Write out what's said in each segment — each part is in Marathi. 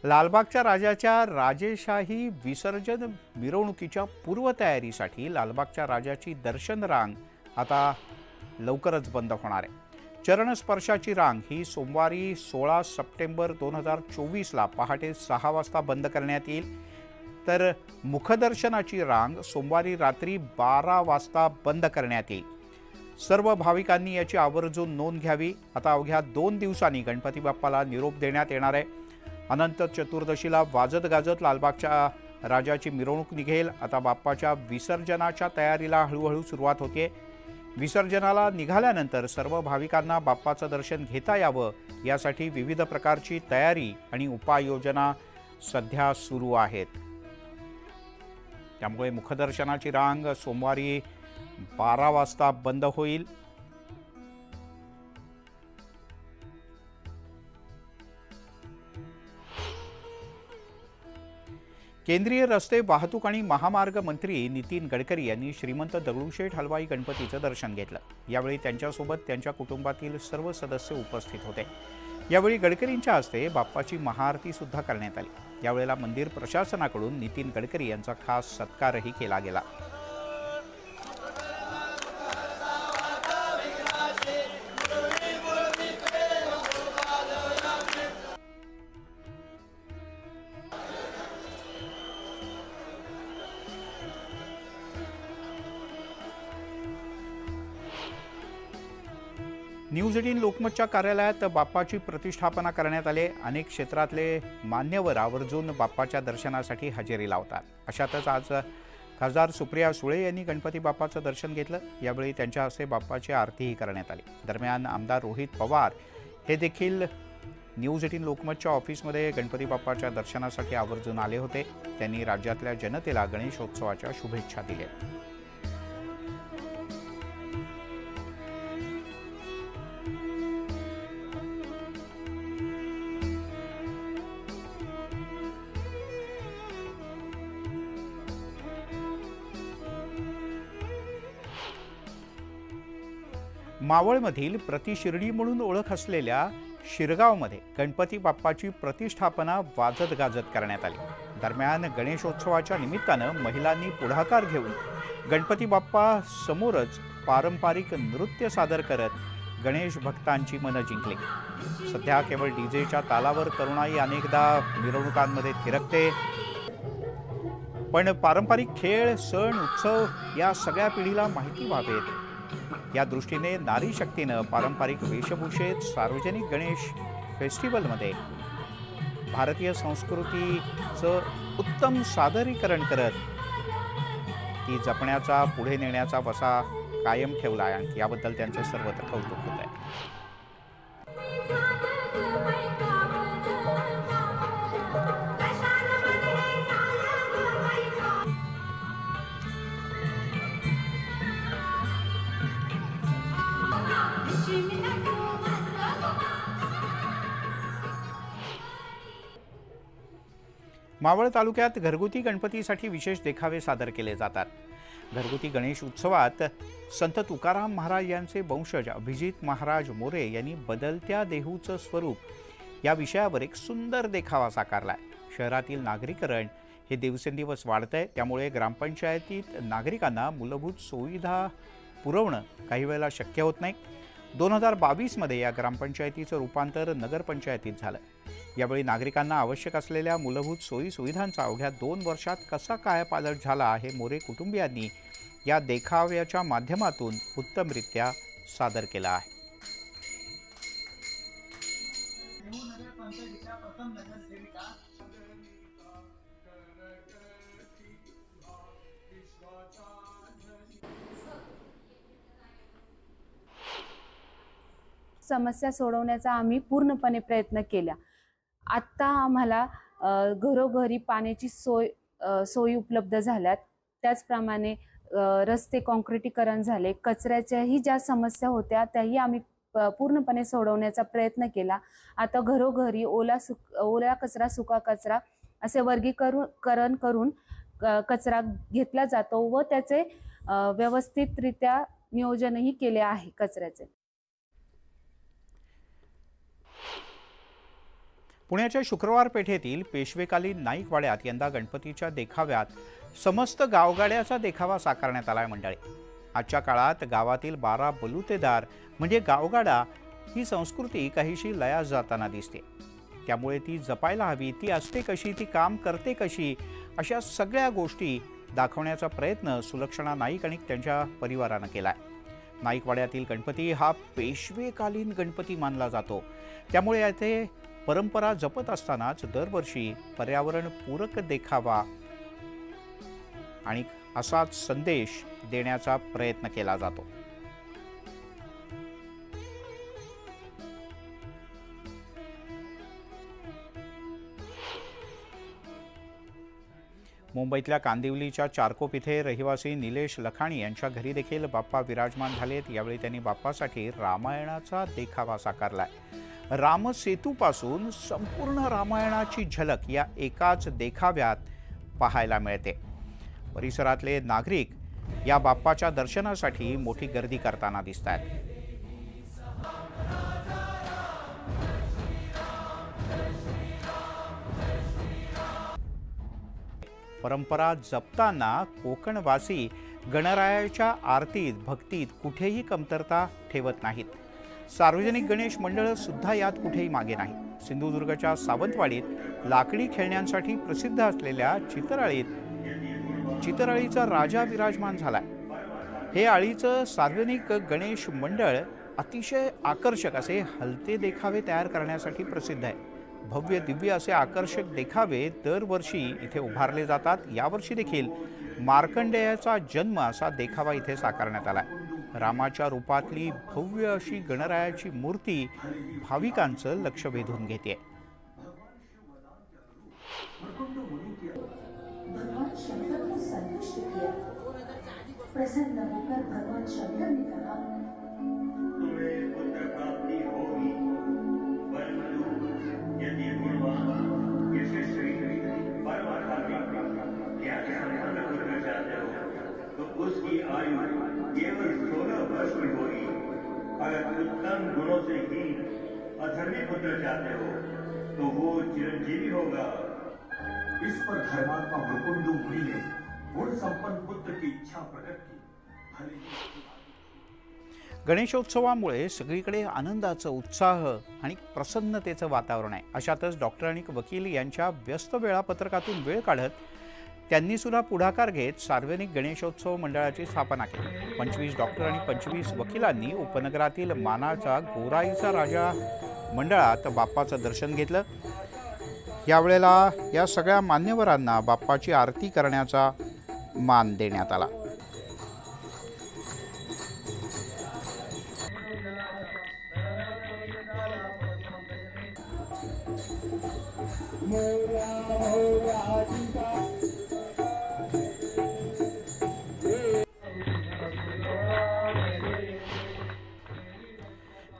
लालबागच्या राजाच्या राजेशाही विसर्जन मिरवणुकीच्या पूर्वतयारीसाठी लालबागच्या राजाची दर्शन रांग आता लवकरच बंद होणार आहे। चरणस्पर्शाची रांग ही सोमवारी 16 सप्टेंबर 2024ला पहाटे 6 वाजता बंद करण्यात येईल, तर मुखदर्शनाची रांग सोमवारी रात्री 12 वाजता बंद करण्यात येईल। सर्व भाविकांनी याची आवर्जून नोंद घ्यावी। आता अवघ्या 2 दिवसांनी गणपती बाप्पाला निरोप देण्यात येणार आहे। अनंत चतुर्दशीला वाजत गाजत लालबागच्या राजाची मिरवणूक निघेल। आता बाप्पाच्या विसर्जनाच्या तयारीला हळूहळू सुरुवात होते। विसर्जनाला निघाल्यानंतर सर्व भाविकांना बाप्पाचं दर्शन घेता यावं यासाठी विविध प्रकारची तयारी आणि उपाययोजना सध्या सुरू आहेत। त्यामुळे मुखदर्शनाची रांग सोमवारी 12 वाजता बंद होईल। केंद्रीय रस्ते वाहतूक आणि महामार्ग मंत्री नितीन गडकरी यांनी श्रीमंत दगडूशेठ हलवाई गणपतीचं दर्शन घेतलं। यावेळी त्यांच्यासोबत त्यांच्या कुटुंबातील सर्व सदस्य उपस्थित होते। यावेळी गडकरींच्या हस्ते बाप्पाची महाआरती सुद्धा करण्यात आली। यावेळेला मंदिर प्रशासनाकडून नितीन गडकरी यांचा खास सत्कारही केला गेला। न्यूज 18 लोकमतच्या कार्यालयात बाप्पाची प्रतिष्ठापना करण्यात आली। अनेक क्षेत्रातले मान्यवर आवर्जून बाप्पाच्या दर्शनासाठी हजेरी लावतात। अशातच आज खासदार सुप्रिया सुळे यांनी गणपती बाप्पाचं दर्शन घेतलं। यावेळी त्यांच्या हस्ते बाप्पाची आरतीही करण्यात आली। दरम्यान आमदार रोहित पवार हे देखील न्यूज 18 लोकमतच्या ऑफिसमध्ये गणपती बाप्पाच्या दर्शनासाठी आवर्जून आले होते। त्यांनी राज्यातल्या जनतेला गणेशोत्सवाच्या शुभेच्छा दिल्या। मावळमधील प्रतिशिर्डी म्हणून ओळख असलेल्या शिरगावमध्ये गणपती बाप्पाची प्रतिष्ठापना वाजत गाजत करण्यात आली। दरम्यान गणेशोत्सवाच्या निमित्तानं महिलांनी पुढाकार घेऊन गणपती बाप्पा समोरच पारंपरिक नृत्य सादर करत गणेश भक्तांची मनं जिंकली। सध्या केवळ डीजेच्या तालावर तरुणाई अनेकदा मिरवणुकांमध्ये थिरकते, पण पारंपरिक खेळ, सण, उत्सव या सगळ्या पिढीला माहिती व्हावेत या दृष्टीने नारी शक्तीनं पारंपरिक वेशभूषेत सार्वजनिक गणेश फेस्टिवलमध्ये भारतीय संस्कृतीचं उत्तम सादरीकरण करत ती जपण्याचा, पुढे नेण्याचा वसा कायम ठेवला आहे। याबद्दल त्यांचं सर्वत्र कौतुक होत आहे। मावळ तालुक्यात घरगुती गणपतीसाठी विशेष देखावे सादर केले जातात। घरगुती गणेश उत्सवात संत तुकाराम महाराज यांचे वंशज अभिजित महाराज मोरे यांनी बदलत्या देहूचं स्वरूप या विषयावर एक सुंदर देखावा साकारलाय। शहरातील नागरीकरण हे दिवसेंदिवस वाढतंय, त्यामुळे ग्रामपंचायतीत नागरिकांना मूलभूत सुविधा पुरवणं काही वेळेला शक्य होत नाही। 2022 मध्ये या ग्रामपंचायतीचं रूपांतर नगरपंचायतीत झालं। यावेळी नागरिकांना आवश्यक असलेल्या मूलभूत सोयी सुविधांचा अवघ्या 2 वर्षात कसा कायापालट झाला हे मोरे कुटुंबियांनी या देखाव्याच्या माध्यमातून उत्तमरित्या सादर केला आहे। समस्या सोडवण्याचा आम्ही पूर्णपणे प्रयत्न केला। आता आम्हाला घरोघरी पाण्याची सोयी उपलब्ध झाल्यात। त्याचप्रमाणे रस्ते काँक्रिटीकरण झाले। कचऱ्याच्याही ज्या समस्या होत्या त्याही आम्ही पूर्णपणे सोडवण्याचा प्रयत्न केला। आता घरोघरी ओला कचरा, सुका कचरा असे वर्गीकरण करून कचरा घेतला जातो व त्याचे व्यवस्थितरित्या नियोजनही केले आहे कचऱ्याचे। पुण्याच्या शुक्रवार पेठेतील पेशवेकालीन नाईकवाड्यात यंदा गणपतीच्या देखाव्यात समस्त गावगाड्याचा देखावा साकारण्यात आलाय मंडळी। आजच्या काळात गावातील 12 बलुतेदार म्हणजे गावगाडा ही संस्कृती काहीशी लयास जाताना दिसते। त्यामुळे ती जपायला हवी, ती असते कशी, ती काम करते कशी, अशा सगळ्या गोष्टी दाखवण्याचा प्रयत्न सुलक्षणा नाईक आणि त्यांच्या परिवारानं केलाय। नाईकवाड्यातील गणपती हा पेशवेकालीन गणपती मानला जातो। त्यामुळे येथे परंपरा जपत असतानाच दरवर्षी पर्यावरणपूरक देखावा आणि असाच संदेश देण्याचा प्रयत्न केला जातो। मुंबईतल्या कांदिवलीच्या चारकोप इथे रहिवासी निलेश लखाणी यांच्या घरी देखील बाप्पा विराजमान झालेत। यावेळी त्यांनी बाप्पासाठी रामायणाचा देखावा साकारलाय। रामसेतूपासून संपूर्ण रामायणाची झलक या एकाच देखाव्यात पाहायला मिळते। परिसरातले नागरिक या बाप्पाच्या दर्शनासाठी मोठी गर्दी करताना दिसतात। परंपरा जपताना कोकणवासी गणरायाच्या आरतीत भक्तीत कुठेही कमतरता ठेवत नाहीत। सार्वजनिक गणेश मंडळ सुद्धा यात कुठेही मागे नाही। सिंधुदुर्गच्या सावंतवाडीत लाकडी खेळण्यांसाठी प्रसिद्ध असलेल्या चितरळीचा राजा विराजमान झालाय। हे आळीचं सार्वजनिक गणेश मंडळ अतिशय आकर्षक असे हलते देखावे तयार करण्यासाठी प्रसिद्ध आहे। भव्य दिव्य असे आकर्षक देखावे दरवर्षी इथे उभारले जातात। यावर्षी देखील मार्कंडेयाचा जन्म असा देखावा इथे साकारण्यात आला। रामाच्या रूपातली भव्य अशी गणरायाची मूर्ती भाविकांचं लक्ष वेधून घेते। भगवान शंकर को संतुष्ट किया। प्रसन्न होकर भगवान शंकर ने कहा, तुम्हें पुत्र प्राप्ति होगी, परंतु यदि गुणवान यशस्वी पुत्र चाहते हो तो उसकी आयु केवल 16 वर्ष की होगी। अगर उत्तम गुणों से ही अधर्मी पुत्र चाहते हो तो वो चिरंजीवी होगा। इस पर धर्मात्मा मुकुंद मुनि ने गुण संपन्न पुत्र की इच्छा प्रकट की। गणेशोत्सवामुळे सगळीकडे आनंदाचं, उत्साह आणि प्रसन्नतेचं वातावरण आहे। अशातच डॉक्टर आणि वकील यांच्या व्यस्त वेळापत्रकातून वेळ काढत त्यांनी सुद्धा पुढाकार घेत सार्वजनिक गणेशोत्सव मंडळाची स्थापना केली। 25 डॉक्टर आणि 25 वकिलांनी उपनगरातील मानाच्या गोराईचा राजा मंडळात बाप्पाचं दर्शन घेतलं। यावेळेला या सगळ्या मान्यवरांना बाप्पाची आरती करण्याचा मान देण्यात आला।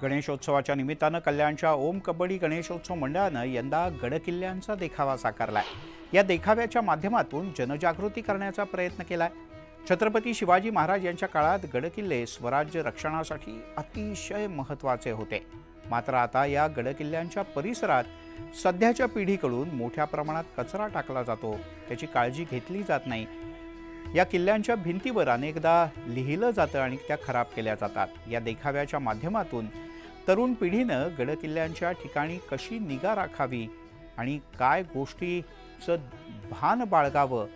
गणेशोत्सवाच्या निमित्तानं कल्याणच्या ओम कबड्डी गणेशोत्सव मंडळानं यंदा गडकिल्ल्यांचा देखावा साकारलाय। या देखाव्याच्या माध्यमातून जनजागृती करण्याचा प्रयत्न केलाय। छत्रपती शिवाजी महाराज यांच्या काळात गडकिल्ले स्वराज्य रक्षणासाठी अतिशय महत्त्वाचे होते। मात्र आता या गडकिल्ल्यांच्या परिसरात सध्याच्या पिढीकडून मोठ्या प्रमाणात कचरा टाकला जातो, त्याची काळजी घेतली जात नाही। या किल्ल्यांच्या भिंतीवर अनेकदा लिहिलं जातं आणि त्या खराब केल्या जातात। या देखाव्याच्या माध्यमातून तरुण पिढीनं गडकिल्ल्यांच्या ठिकाणी कशी निगा राखावी आणि काय गोष्टीचं भान बाळगावं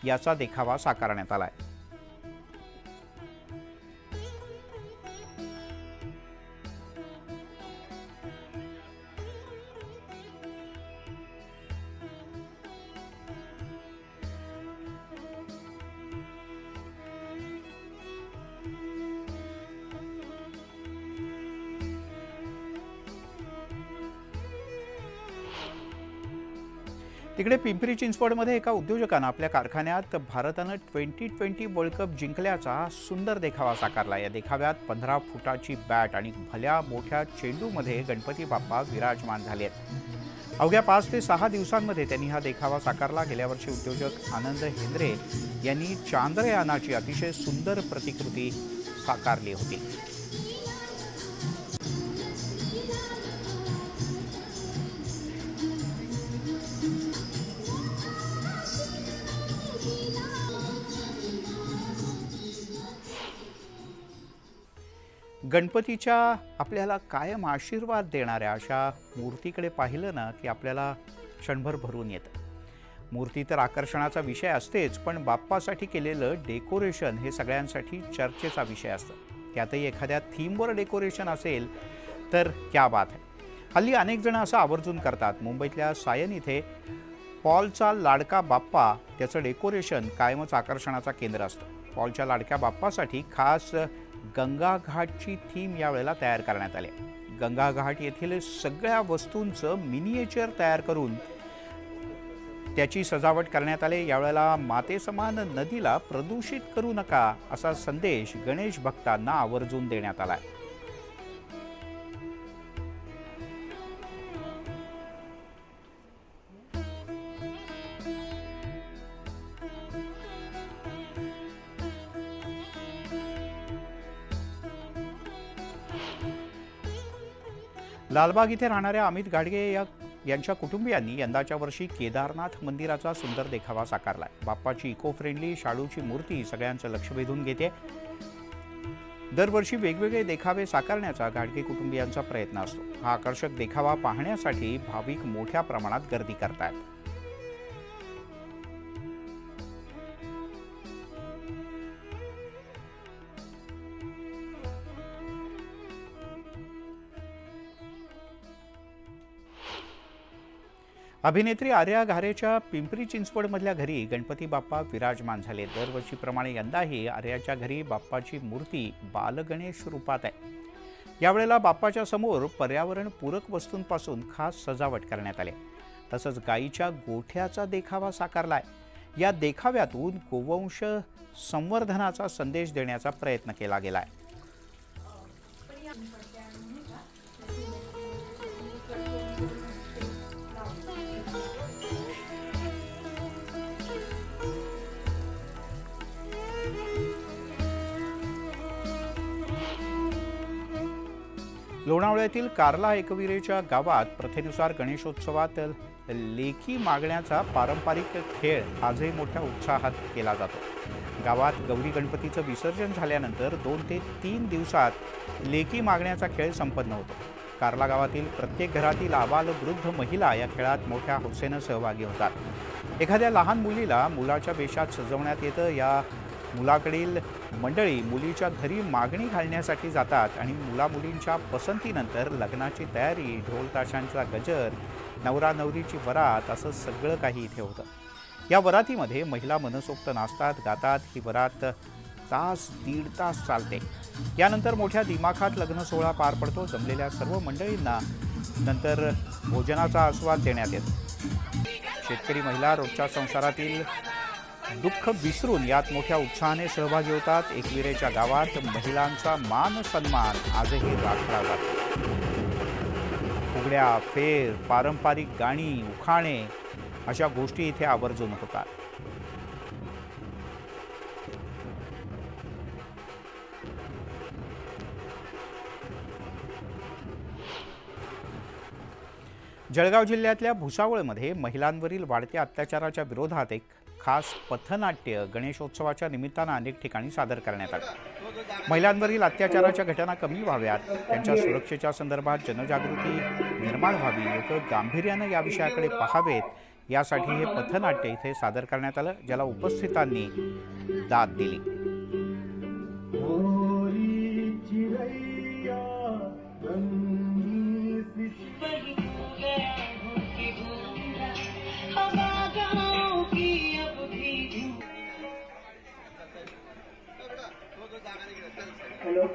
याचा देखावा साकारण्यात आलाय। तिकडे पिंपरी चिंचवडमध्ये एका उद्योजकानं आपल्या कारखान्यात भारतानं 2020 वर्ल्ड कप जिंकल्याचा सुंदर देखावा साकारला। या देखाव्यात 15 फुटाची बॅट आणि भल्या मोठ्या चेंडूमध्ये गणपती बाप्पा विराजमान झाले आहेत। अवघ्या 5 ते 6 दिवसांमध्ये त्यांनी हा देखावा साकारला। गेल्या वर्षी उद्योजक आनंद हेंद्रे यांनी चांद्रयानाची अतिशय सुंदर प्रतिकृती साकारली होती। गणपतीच्या आपल्याला कायम आशीर्वाद देणाऱ्या अशा मूर्तीकडे पाहिलं ना की आपल्याला क्षणभर भरून येतं. मूर्ती तर आकर्षणाचा विषय असतेच, पण बाप्पासाठी केलेलं डेकोरेशन हे सगळ्यांसाठी चर्चेचा विषय असतं. त्यातही एखाद्या थीमवर डेकोरेशन असेल तर क्या बात आहे. हल्ली अनेक जण असं आवर्जून करतात. मुंबईतल्या सायन इथे पॉलचा लाडका बाप्पा, त्याचं डेकोरेशन कायमच आकर्षणाचा केंद्र असतं. पॉलच्या लाडक्या बाप्पासाठी खास गंगा घाटची थीम यावेळेला तयार करण्यात आली. गंगा घाट येथील सगळ्या वस्तूंचं मिनिएचर तयार करून त्याची सजावट करण्यात आली. यावेळेला मातेसमान नदीला प्रदूषित करू नका असा संदेश गणेश भक्तांना आवर्जून देण्यात आला. लालबाग इथे राहणाऱ्या अमित गाडगे यांच्या कुटुंबियांनी यंदाच्या वर्षी केदारनाथ मंदिराचा सुंदर देखावा साकारलाय. बाप्पाची इको फ्रेंडली शाडूची मूर्ती सगळ्यांचं लक्ष वेधून घेते. दरवर्षी वेगवेगळे देखावे साकारण्याचा गाडगे कुटुंबियांचा प्रयत्न असतो. हा आकर्षक देखावा पाहण्यासाठी भाविक मोठ्या प्रमाणात गर्दी करतात. अभिनेत्री आर्या घारेच्या पिंपरी चिंचवडमधल्या घरी गणपती बाप्पा विराजमान झाले. दरवर्षीप्रमाणे यंदाही आर्याच्या घरी बाप्पाची मूर्ती बालगणेश रूपात आहे. यावेळेला बाप्पाच्या समोर पर्यावरणपूरक वस्तूंपासून खास सजावट करण्यात आली. तसंच गायीच्या गोठ्याचा देखावा साकारलाय. या देखाव्यातून गोवंश संवर्धनाचा संदेश देण्याचा प्रयत्न केला गेलाय. लोणावळ्यातील कार्ला एकविरेच्या गावात प्रथेनुसार गणेशोत्सवात लेखी मागण्याचा पारंपरिक खेळ आजही मोठ्या उत्साहात केला जातो. गावात गौरी गणपतीचं विसर्जन झाल्यानंतर 2 ते 3 दिवसात लेखी मागण्याचा खेळ संपन्न होतो. कार्ला गावातील प्रत्येक घरातील आबाल वृद्ध महिला या खेळात मोठ्या हौसेनं सहभागी होतात. एखाद्या लहान मुलीला मुलाच्या वेशात सजवण्यात येतं. या मुलाकडील मंडळी मुलीच्या घरी मागणी घालण्यासाठी जातात आणि मुलामुलींच्या पसंतीनंतर लग्नाची तयारी, ढोल ताशांचा गजर, नवरा नवरीची वरात असं सगळं काही इथे होतं. या वरातीमध्ये महिला मनसोक्त नाचतात, गातात. ही वरात तास दीड तास चालते. यानंतर मोठ्या दिमाखात लग्न सोहळा पार पडतो. जमलेल्या सर्व मंडळींना नंतर भोजनाचा आस्वाद देण्यात येतो. शेतकरी महिला रोजच्या संसारातील दुःख विसरून यात मोठ्या उत्साहाने सहभागी होतात. एकविरेच्या गावात महिलांचा मान सन्मान आजही राखला जातो. फुगड्या, फेर, पारंपरिक गाणी, उखाणे अशा गोष्टी इथे आवर्जून होतात. जळगाव जिल्ह्यातल्या भुसावळमध्ये महिलांवरील वाढत्या अत्याचाराच्या विरोधात एक खास पथनाट्य गणेशोत्सवाच्या निमित्तानं अनेक ठिकाणी सादर करण्यात आलं. महिलांवरील अत्याचाराच्या घटना कमी व्हाव्यात, त्यांच्या सुरक्षेच्या संदर्भात जनजागृती निर्माण व्हावी, लोक गांभीर्यानं या विषयाकडे पाहावेत, यासाठी हे पथनाट्य इथे सादर करण्यात आलं, ज्याला उपस्थितांनी दाद दिली. Hello.